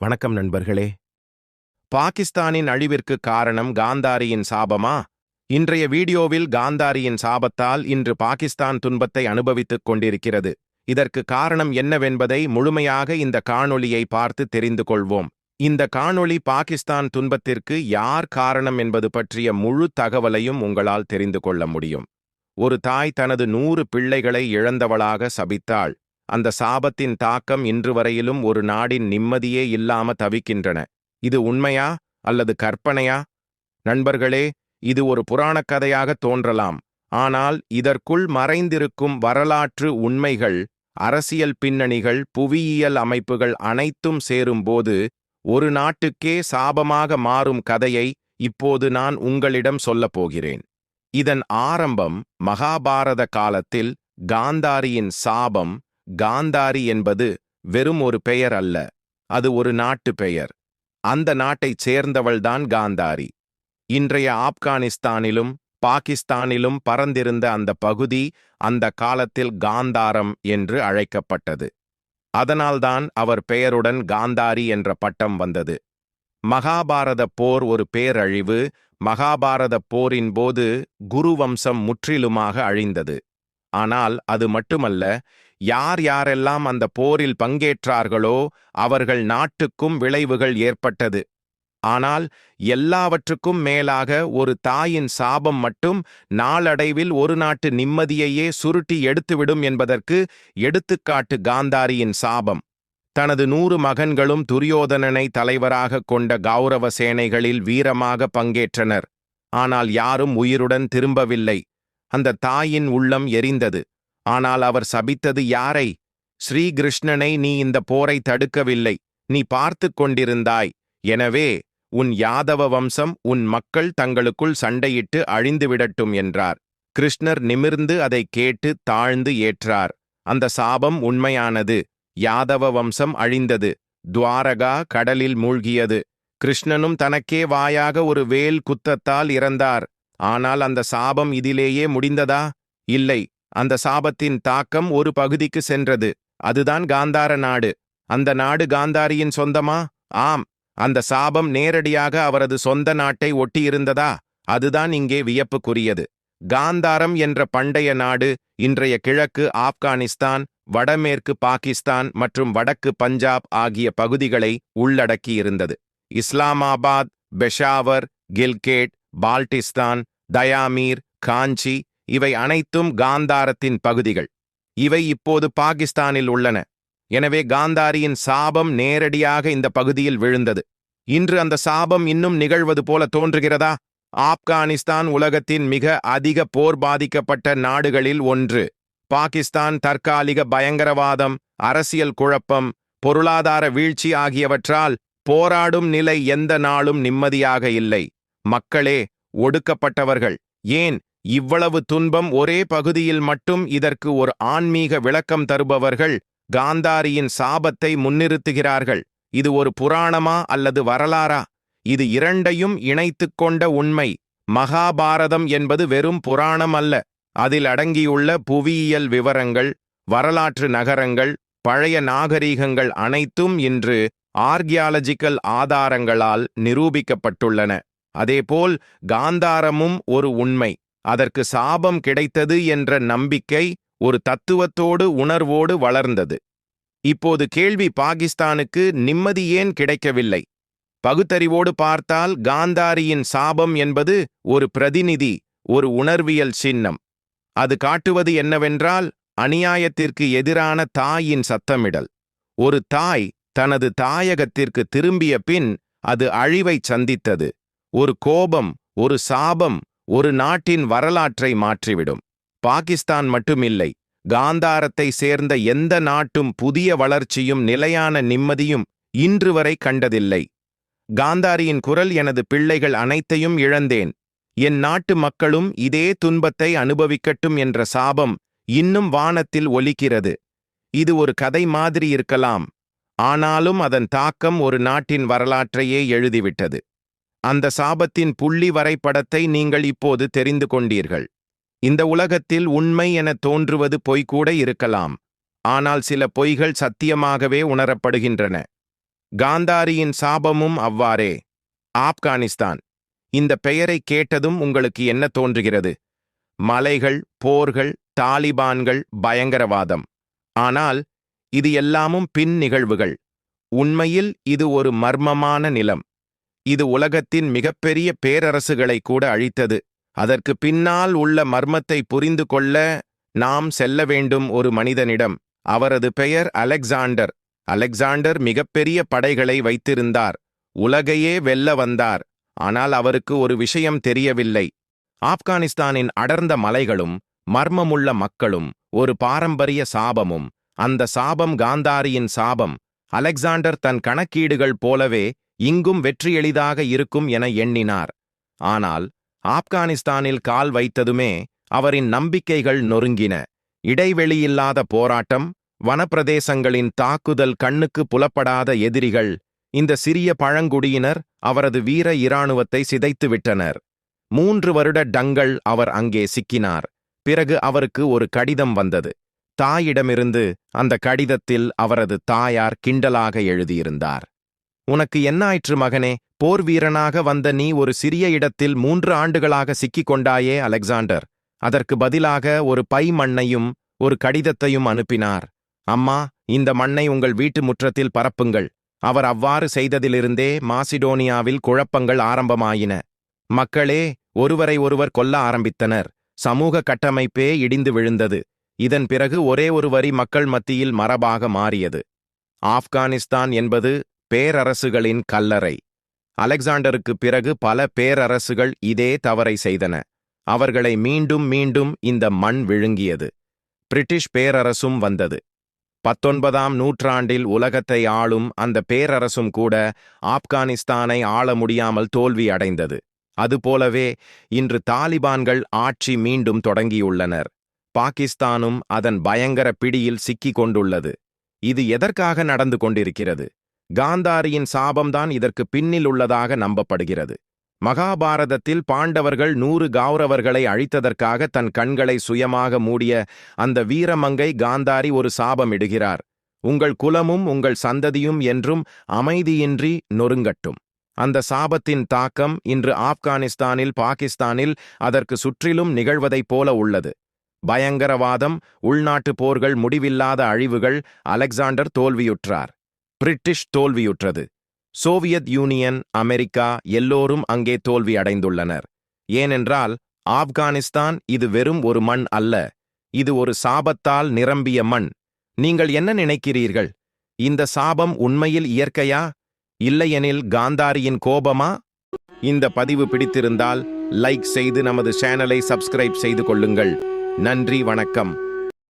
வணக்கம் நண்பர்களே. பாகிஸ்தானின் அழிவிற்கு காரணம் காந்தாரியின் சாபமா? இன்றைய வீடியோவில் காந்தாரியின் சாபத்தால் இன்று பாகிஸ்தான் துன்பத்தை அனுபவித்துக் கொண்டிருக்கிறது. இதற்கு காரணம் என்னவென்பதை முழுமையாக இந்த காணொளியை பார்த்து தெரிந்து கொள்வோம். இந்த காணொளி பாகிஸ்தான் துன்பத்திற்கு யார் காரணம் என்பது பற்றிய முழு தகவலையும் உங்களால் தெரிந்து கொள்ள முடியும். ஒரு தாய் தனது 100 பிள்ளைகளை இழந்தவளாக சபித்தாள். அந்த சாபத்தின் தாக்கம் இன்று வரையிலும் ஒரு நாடின் நிம்மதியே இல்லாம தவிக்கின்றன. இது உண்மையா அல்லது கற்பனையா? நண்பர்களே, இது ஒரு புராணக் கதையாக தோன்றலாம். ஆனால் இதற்குள் மறைந்திருக்கும் வரலாற்று உண்மைகள், அரசியல் பின்னணிகள், புவியியல் அமைப்புகள் அனைத்தும் சேரும்போது ஒரு நாட்டுக்கே சாபமாக மாறும் கதையை இப்போது நான் உங்களிடம் சொல்லப் போகிறேன். இதன் ஆரம்பம் மகாபாரத காலத்தில். காந்தாரியின் சாபம். காந்தாரி என்பது வெறும் ஒரு பெயர் அல்ல, அது ஒரு நாட்டு பெயர். அந்த நாட்டைச் சேர்ந்தவள்தான் காந்தாரி. இன்றைய ஆப்கானிஸ்தானிலும் பாகிஸ்தானிலும் பரந்திருந்த அந்த பகுதி அந்த காலத்தில் காந்தாரம் என்று அழைக்கப்பட்டது. அதனால்தான் அவர் பெயருடன் காந்தாரி என்ற பட்டம் வந்தது. மகாபாரத போர் ஒரு பேரழிவு. மகாபாரத போரின் போது குரு வம்சம் முற்றிலுமாக அழிந்தது. ஆனால் அது மட்டுமல்ல, யார் யாரெல்லாம் அந்த போரில் பங்கேற்றார்களோ அவர்கள் நாட்டுக்கும் விளைவுகள் ஏற்பட்டது. ஆனால் எல்லாவற்றுக்கும் மேலாக ஒரு தாயின் சாபம் மட்டும் நாளடைவில் ஒரு நாட்டு நிம்மதியையே சுருட்டி எடுத்துவிடும் என்பதற்கு எடுத்துக்காட்டு காந்தாரியின் சாபம். தனது 100 மகன்களும் துரியோதனனை தலைவராக கொண்ட கௌரவ சேனைகளில் வீரமாக பங்கேற்றனர். ஆனால் யாரும் உயிருடன் திரும்பவில்லை. அந்த தாயின் உள்ளம் எரிந்தது. ஆனால் அவர் சபித்தது யாரை? ஸ்ரீகிருஷ்ணனை. நீ இந்த போரை தடுக்கவில்லை, நீ பார்த்து கொண்டிருந்தாய். எனவே உன் யாதவ வம்சம், உன் மக்கள் தங்களுக்குள் சண்டையிட்டு அழிந்துவிடட்டும் என்றார். கிருஷ்ணர் நிமிர்ந்து அதை கேட்டு தாழ்ந்து ஏற்றார். அந்த சாபம் உண்மையானது. யாதவ வம்சம் அழிந்தது. துவாரகா கடலில் மூழ்கியது. கிருஷ்ணனும் தனக்கே வாயாக ஒரு வேல் குத்தத்தால் இறந்தார். ஆனால் அந்த சாபம் இதிலேயே முடிந்ததா? இல்லை. அந்த சாபத்தின் தாக்கம் ஒரு பகுதிக்கு சென்றது. அதுதான் காந்தார நாடு. அந்த நாடு காந்தாரியின் சொந்தமா? ஆம். அந்த சாபம் நேரடியாக அவரது சொந்த நாட்டை ஒட்டியிருந்ததா? அதுதான் இங்கே வியப்புக்குரியது. காந்தாரம் என்ற பண்டைய நாடு இன்றைய கிழக்கு ஆப்கானிஸ்தான், வடமேற்கு பாகிஸ்தான் மற்றும் வடக்கு பஞ்சாப் ஆகிய பகுதிகளை உள்ளடக்கியிருந்தது. இஸ்லாமாபாத், பெஷாவர், கில்கேட், பால்டிஸ்தான், தயாமீர், காஞ்சி இவை அனைத்தும் காந்தாரத்தின் பகுதிகள். இவை இப்போது பாகிஸ்தானில் உள்ளன. எனவே காந்தாரியின் சாபம் நேரடியாக இந்த பகுதியில் விழுந்தது. இன்று அந்த சாபம் இன்னும் நிகழ்வது போல தோன்றுகிறதா? ஆப்கானிஸ்தான் உலகத்தின் மிக அதிக போர் பாதிக்கப்பட்ட நாடுகளில் ஒன்று. பாகிஸ்தான் தற்காலிக பயங்கரவாதம், அரசியல் குழப்பம், பொருளாதார வீழ்ச்சி ஆகியவற்றால் போராடும் நிலை எந்த நாளும் நிம்மதியாக இல்லை. மக்களே ஒடுக்கப்பட்டவர்கள். ஏன் இவ்வளவு துன்பம் ஒரே பகுதியில் மட்டும்? இதற்கு ஒரு ஆன்மீக விளக்கம் தருபவர்கள் காந்தாரியின் சாபத்தை முன்னிறுத்துகிறார்கள். இது ஒரு புராணமா அல்லது வரலாறா? இது இரண்டையும் இணைத்துக் கொண்ட உண்மை. மகாபாரதம் என்பது வெறும் புராணம் அல்ல. அதில் அடங்கியுள்ள புவியியல் விவரங்கள், வரலாற்று நகரங்கள், பழைய நாகரீகங்கள் அனைத்தும் இன்று ஆர்கியாலஜிக்கல் ஆதாரங்களால் நிரூபிக்கப்பட்டுள்ளன. அதேபோல் காந்தாரமும் ஒரு உண்மை. அதற்கு சாபம் கிடைத்தது என்ற நம்பிக்கை ஒரு தத்துவத்தோடு உணர்வோடு வளர்ந்தது. இப்போது கேள்வி, பாகிஸ்தானுக்கு நிம்மதி ஏன் கிடைக்கவில்லை? பகுத்தறிவோடு பார்த்தால் காந்தாரியின் சாபம் என்பது ஒரு பிரதிநிதி, ஒரு உணர்வியல் சின்னம். அது காட்டுவது என்னவென்றால், அநியாயத்திற்கு எதிரான தாயின் சத்தமிடல். ஒரு தாய் தனது தாயகத்திற்கு திரும்பிய பின் அது அழிவைச் சந்தித்தது. ஒரு கோபம், ஒரு சாபம் ஒரு நாட்டின் வரலாற்றை மாற்றிவிடும். பாகிஸ்தான் மட்டுமில்லை, காந்தாரத்தை சேர்ந்த எந்த நாட்டும் புதிய வளர்ச்சியும் நிலையான நிம்மதியும் இன்று வரை கண்டதில்லை. காந்தாரியின் குரல், எனது பிள்ளைகள் அனைத்தையும் இழந்தேன், என் நாட்டு மக்களும் இதே துன்பத்தை அனுபவிக்கட்டும் என்ற சாபம் இன்னும் வானத்தில் ஒலிக்கிறது. இது ஒரு கதை மாதிரி இருக்கலாம், ஆனாலும் அதன் தாக்கம் ஒரு நாட்டின் வரலாற்றையே எழுதிவிட்டது. அந்த சாபத்தின் புள்ளி வரைபடத்தை நீங்கள் இப்போது தெரிந்து கொண்டீர்கள். இந்த உலகத்தில் உண்மை என தோன்றுவது பொய் கூட இருக்கலாம். ஆனால் சில பொய்கள் சத்தியமாகவே உணரப்படுகின்றன. காந்தாரியின் சாபமும் அவ்வாறே. ஆப்கானிஸ்தான். இந்த பெயரை கேட்டதும் உங்களுக்கு என்ன தோன்றுகிறது? மலைகள், போர்கள், தாலிபான்கள், பயங்கரவாதம். ஆனால் இது எல்லாமும் பின் நிகழ்வுகள். உண்மையில் இது ஒரு மர்மமான நிலம். இது உலகத்தின் மிகப்பெரிய பேரரசுகளை கூட அழித்தது. அதற்கு பின்னால் உள்ள மர்மத்தை புரிந்து கொள்ள நாம் செல்ல வேண்டும் ஒரு மனிதனிடம். அவரது பெயர் அலெக்சாண்டர். அலெக்சாண்டர் மிகப்பெரிய படைகளை வைத்திருந்தார். உலகையே வெல்ல வந்தார். ஆனால் அவருக்கு ஒரு விஷயம் தெரியவில்லை. ஆப்கானிஸ்தானின் அடர்ந்த மலைகளும் மர்மமுள்ள மக்களும் ஒரு பாரம்பரிய சாபமும். அந்த சாபம் காந்தாரியின் சாபம். அலெக்சாண்டர் தன் கணக்கீடுகள் போலவே இங்கும் வெற்றி எளிதாக இருக்கும் என எண்ணினார். ஆனால் ஆப்கானிஸ்தானில் கால் வைத்ததுமே அவரின் நம்பிக்கைகள் நொறுங்கின. இடைவெளியில்லாத போராட்டம், வனப்பிரதேசங்களின் தாக்குதல், கண்ணுக்கு புலப்படாத எதிரிகள். இந்த சிறிய பழங்குடியினர் அவரது வீர இராணுவத்தை சிதைத்துவிட்டனர். 3 வருட டங்கள் அவர் அங்கே சிக்கினார். பிறகு அவருக்கு ஒரு கடிதம் வந்தது. தாயிடமிருந்து. அந்த கடிதத்தில் அவரது தாயார் கிண்டலாக எழுதியிருந்தார். உனக்கு என்னாயிற்று மகனே? போர் வீரனாக வந்த நீ ஒரு சிறிய இடத்தில் 3 ஆண்டுகளாக சிக்கிக் கொண்டாயே அலெக்சாண்டர். அதற்கு பதிலாக ஒரு பை மண்ணையும் ஒரு கடிதத்தையும் அனுப்பினார். அம்மா, இந்த மண்ணை உங்கள் வீட்டு முற்றத்தில் பரப்புங்கள். அவர் அவ்வாறு செய்ததிலிருந்தே மாசிடோனியாவில் குழப்பங்கள் ஆரம்பமாயின. மக்களே ஒருவரை ஒருவர் கொல்ல ஆரம்பித்தனர். சமூக கட்டமைப்பே இடிந்து விழுந்தது. இதன் பிறகு ஒரே ஒரு வரி மக்கள் மத்தியில் மரபாக மாறியது. ஆப்கானிஸ்தான் என்பது பேரரசுகளின் கல்லறை. அலெக்சாண்டருக்கு பிறகு பல பேரரசுகள் இதே தவறை செய்தன. அவர்களை மீண்டும் மீண்டும் இந்த மண் விழுங்கியது. பிரிட்டிஷ் பேரரசும் வந்தது. 19ஆம் நூற்றாண்டில் உலகத்தை ஆளும் அந்த பேரரசும் கூட ஆப்கானிஸ்தானை ஆள முடியாமல் தோல்வி அடைந்தது. அதுபோலவே இன்று தாலிபான்கள் ஆட்சி மீண்டும் தொடங்கியுள்ளனர். பாகிஸ்தானும் அதன் பயங்கர பிடியில் சிக்கிக் கொண்டுள்ளது. இது எதற்காக நடந்து கொண்டிருக்கிறது? காந்தாரியின் சாபம்தான் இதற்கு பின்னில் உள்ளதாக நம்பப்படுகிறது. மகாபாரதத்தில் பாண்டவர்கள் 100 கௌரவர்களை அழித்ததற்காக தன் கண்களை சுயமாக மூடிய அந்த வீரமங்கை காந்தாரி ஒரு சாபமிடுகிறார். உங்கள் குலமும் உங்கள் சந்ததியும் என்றும் அமைதியின்றி நொறுங்கட்டும். அந்த சாபத்தின் தாக்கம் இன்று ஆப்கானிஸ்தானில், பாகிஸ்தானில், அதற்கு சுற்றிலும் நிகழ்வதைப் போல உள்ளது. பயங்கரவாதம், உள்நாட்டு போர்கள், முடிவில்லாத அழிவுகள். அலெக்சாண்டர் தோல்வியுற்றார். பிரிட்டிஷ் தோல்வியுற்றது. சோவியத் யூனியன், அமெரிக்கா எல்லோரும் அங்கே தோல்வி அடைந்துள்ளனர். ஏனென்றால் ஆப்கானிஸ்தான் இது வெறும் ஒரு மண் அல்ல. இது ஒரு சாபத்தால் நிரம்பிய மண். நீங்கள் என்ன நினைக்கிறீர்கள்? இந்த சாபம் உண்மையில் இயற்கையா? இல்லையெனில் காந்தாரியின் கோபமா? இந்த பதிவு பிடித்திருந்தால் லைக் செய்து நமது சேனலை சப்ஸ்கிரைப் செய்து கொள்ளுங்கள். நன்றி, வணக்கம்.